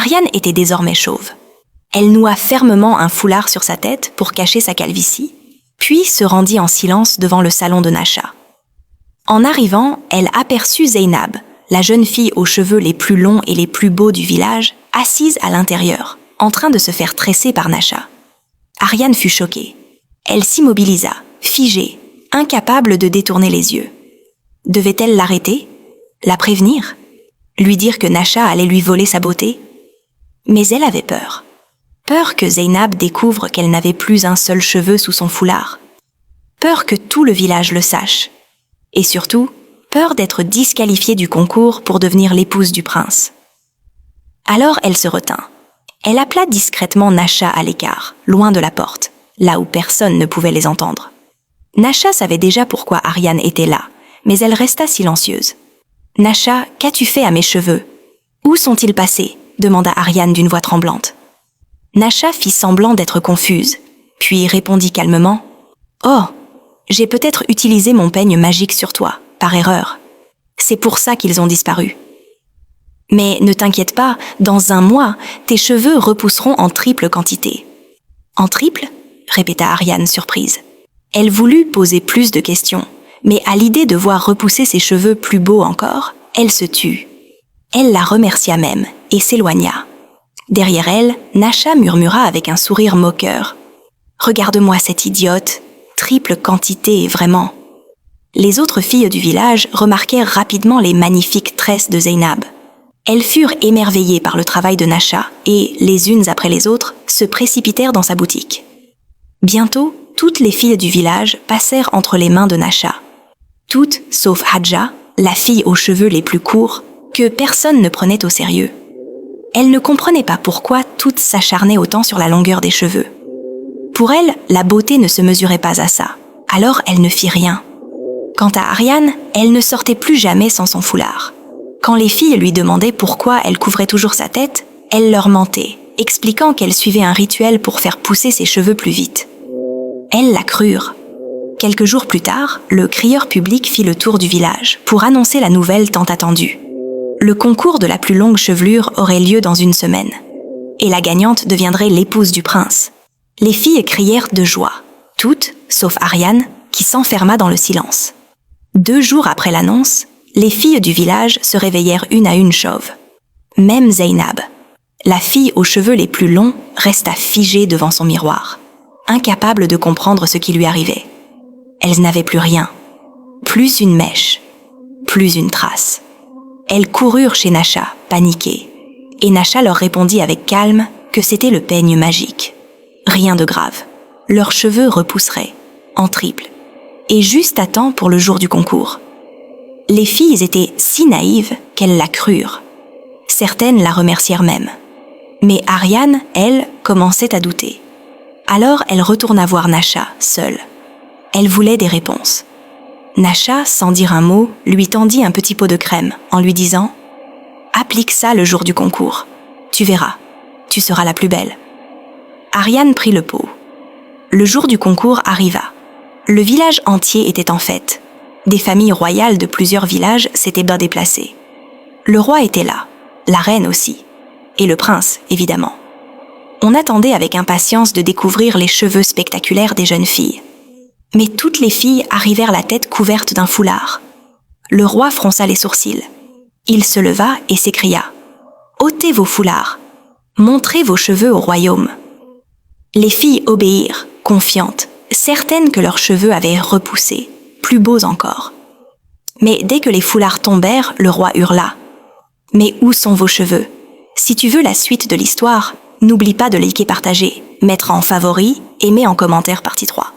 Ariane était désormais chauve. Elle noua fermement un foulard sur sa tête pour cacher sa calvitie, puis se rendit en silence devant le salon de Nasha. En arrivant, elle aperçut Zeynab, la jeune fille aux cheveux les plus longs et les plus beaux du village, assise à l'intérieur, en train de se faire tresser par Nasha. Ariane fut choquée. Elle s'immobilisa, figée, incapable de détourner les yeux. Devait-elle l'arrêter? La prévenir? Lui dire que Nasha allait lui voler sa beauté? Mais elle avait peur. Peur que Zeynab découvre qu'elle n'avait plus un seul cheveu sous son foulard. Peur que tout le village le sache. Et surtout, peur d'être disqualifiée du concours pour devenir l'épouse du prince. Alors elle se retint. Elle appela discrètement Nasha à l'écart, loin de la porte, là où personne ne pouvait les entendre. Nasha savait déjà pourquoi Ariane était là, mais elle resta silencieuse. « Nasha, qu'as-tu fait à mes cheveux? Où sont-ils passés ?» demanda Ariane d'une voix tremblante. Nasha fit semblant d'être confuse, puis répondit calmement « Oh, j'ai peut-être utilisé mon peigne magique sur toi, par erreur. C'est pour ça qu'ils ont disparu. Mais ne t'inquiète pas, dans 1 mois, tes cheveux repousseront en triple quantité. » « En triple ?» répéta Ariane surprise. Elle voulut poser plus de questions, mais à l'idée de voir repousser ses cheveux plus beaux encore, elle se tut. Elle la remercia même et s'éloigna. Derrière elle, Nasha murmura avec un sourire moqueur. « Regarde-moi cette idiote, triple quantité, vraiment. » Les autres filles du village remarquèrent rapidement les magnifiques tresses de Zeynab. Elles furent émerveillées par le travail de Nasha et, les unes après les autres, se précipitèrent dans sa boutique. Bientôt, toutes les filles du village passèrent entre les mains de Nasha. Toutes, sauf Hadja, la fille aux cheveux les plus courts, que personne ne prenait au sérieux. Elle ne comprenait pas pourquoi toutes s'acharnaient autant sur la longueur des cheveux. Pour elle, la beauté ne se mesurait pas à ça, alors elle ne fit rien. Quant à Ariane, elle ne sortait plus jamais sans son foulard. Quand les filles lui demandaient pourquoi elle couvrait toujours sa tête, elle leur mentait, expliquant qu'elle suivait un rituel pour faire pousser ses cheveux plus vite. Elles la crurent. Quelques jours plus tard, le crieur public fit le tour du village pour annoncer la nouvelle tant attendue. Le concours de la plus longue chevelure aurait lieu dans 1 semaine. Et la gagnante deviendrait l'épouse du prince. Les filles crièrent de joie, toutes, sauf Ariane, qui s'enferma dans le silence. 2 jours après l'annonce, les filles du village se réveillèrent une à une chauves. Même Zeynab, la fille aux cheveux les plus longs, resta figée devant son miroir, incapable de comprendre ce qui lui arrivait. Elles n'avaient plus rien, plus une mèche, plus une trace. Elles coururent chez Nasha, paniquées, et Nasha leur répondit avec calme que c'était le peigne magique. Rien de grave, leurs cheveux repousseraient, en triple, et juste à temps pour le jour du concours. Les filles étaient si naïves qu'elles la crurent. Certaines la remercièrent même. Mais Ariane, elle, commençait à douter. Alors elle retourna voir Nasha, seule. Elle voulait des réponses. Nasha, sans dire un mot, lui tendit un petit pot de crème en lui disant « Applique ça le jour du concours. Tu verras, tu seras la plus belle. » Ariane prit le pot. Le jour du concours arriva. Le village entier était en fête. Des familles royales de plusieurs villages s'étaient bien déplacées. Le roi était là, la reine aussi, et le prince, évidemment. On attendait avec impatience de découvrir les cheveux spectaculaires des jeunes filles. Mais toutes les filles arrivèrent la tête couverte d'un foulard. Le roi fronça les sourcils. Il se leva et s'écria « Ôtez vos foulards, montrez vos cheveux au royaume. » Les filles obéirent, confiantes, certaines que leurs cheveux avaient repoussé, plus beaux encore. Mais dès que les foulards tombèrent, le roi hurla « Mais où sont vos cheveux? Si tu veux la suite de l'histoire, n'oublie pas de liker, partager, mettre en favori et mets en commentaire partie 3.